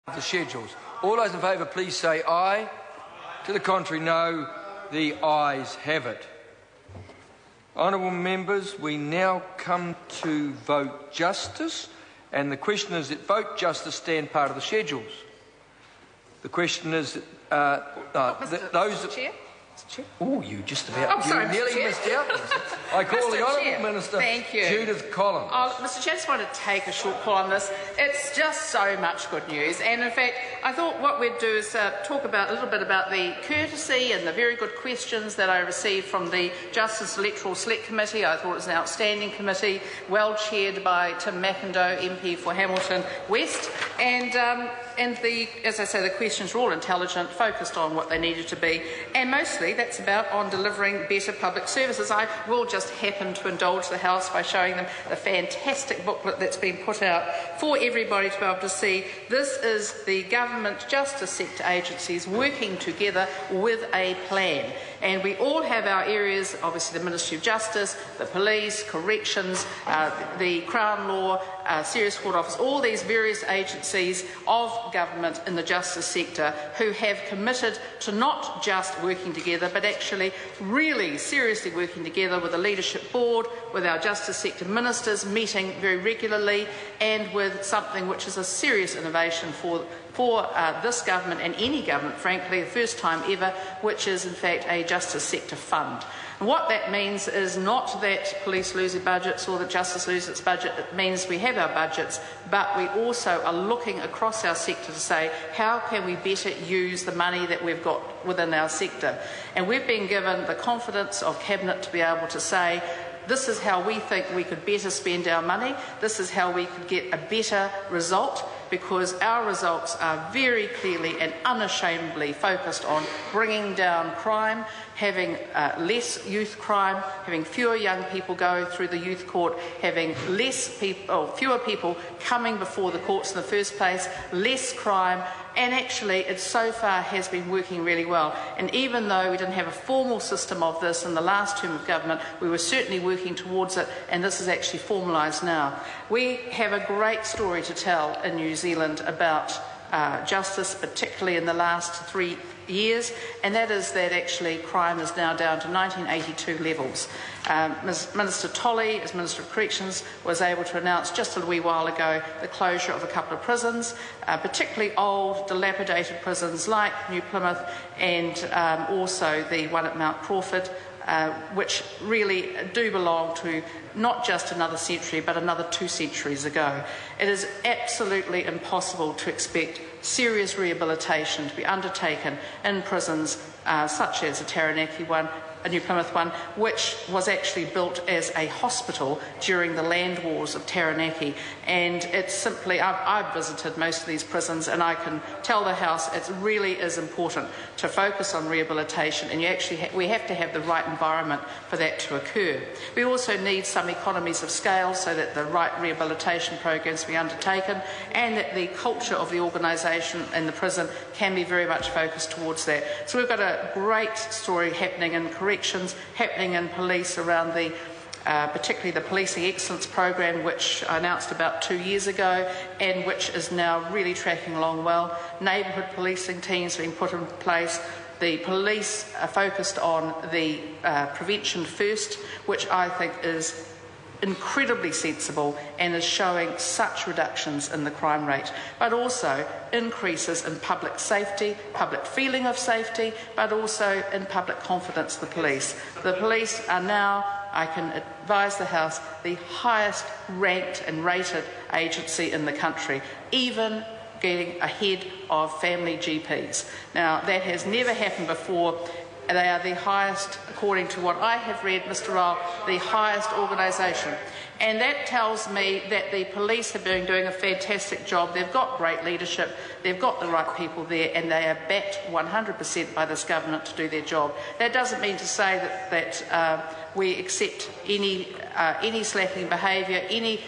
The schedules. All those in favour, please say aye. To the contrary, no. The ayes have it. Honourable members, we now come to vote justice, and the question is that vote justice stand part of the schedules. The question is those. Chair? Oh, you just about nearly missed out. I call the Honourable Minister Judith Collins. Mr Chair, I just want to take a short call on this. It's just so much good news, and in fact I thought what we'd do is talk about a little bit about the courtesy and the very good questions that I received from the Justice Electoral Select Committee. I thought it was an outstanding committee, well chaired by Tim McIndoe, MP for Hamilton West, and as I say, the questions were all intelligent, focused on what they needed to be, and mostly that's about on delivering better public services. I will just happen to indulge the House by showing them the fantastic booklet that's been put out for everybody to be able to see. This is the government justice sector agencies working together with a plan. And we all have our areas, obviously the Ministry of Justice, the Police, Corrections, the Crown Law, Serious Fraud Office, all these various agencies of government in the justice sector who have committed to not just working together but actually really seriously working together with the leadership board, with our justice sector ministers meeting very regularly, and with something which is a serious innovation for this government and any government, frankly, the first time ever, which is in fact a justice sector fund. And what that means is not that police lose their budgets or that justice loses its budget. It means we have our budgets, but we also are looking across our sector to say, how can we better use the money that we've got within our sector? And we've been given the confidence of Cabinet to be able to say, this is how we think we could better spend our money. This is how we could get a better result, because our results are very clearly and unashamedly focused on bringing down crime, having less youth crime, having fewer young people go through the youth court, having fewer people coming before the courts in the first place, less crime, and actually it so far has been working really well. And even though we didn't have a formal system of this in the last term of government, we were certainly working towards it, and this is actually formalised now. We have a great story to tell in New Zealand about justice, particularly in the last 3 years, and that is that actually crime is now down to 1982 levels. Minister Tolley, as Minister of Corrections, was able to announce just a wee while ago the closure of a couple of prisons, particularly old, dilapidated prisons like New Plymouth and also the one at Mount Crawford, which really do belong to not just another century but another 2 centuries ago. It is absolutely impossible to expect serious rehabilitation to be undertaken in prisons such as the Taranaki one, a New Plymouth one, which was actually built as a hospital during the land wars of Taranaki. And it's simply, I've visited most of these prisons, and I can tell the House it really is important to focus on rehabilitation, and we have to have the right environment for that to occur. We also need some economies of scale so that the right rehabilitation programs be undertaken, and that the culture of the organisation in the prison can be very much focused towards that. So we've got a great story happening in corrections, happening in police around the particularly the Policing Excellence Program, which I announced about 2 years ago and which is now really tracking along well. Neighbourhood policing teams being put in place. The police are focused on the prevention first, which I think is incredibly sensible and is showing such reductions in the crime rate, but also increases in public safety, public feeling of safety, but also in public confidence in the police. The police are now, I can advise the House, the highest ranked and rated agency in the country, even getting ahead of family GPs. Now, that has never happened before. They are the highest, according to what I have read, Mr Ryle, the highest organisation. And that tells me that the police have been doing a fantastic job. They've got great leadership, they've got the right people there, and they are backed 100% by this government to do their job. That doesn't mean to say that we accept any slacking behaviour, any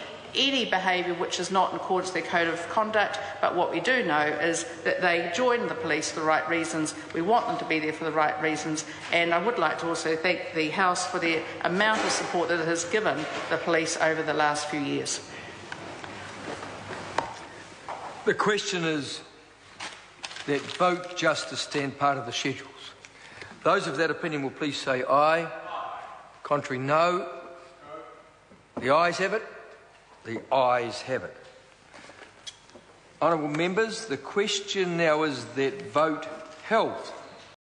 behaviour which is not in accordance with their code of conduct, but what we do know is that they join the police for the right reasons. We want them to be there for the right reasons, and I would like to also thank the House for the amount of support that it has given the police over the last few years. The question is that vote justice stand part of the schedules. Those of that opinion will please say aye. Contrary, no. The ayes have it. The ayes have it. Honourable members, the question now is that vote health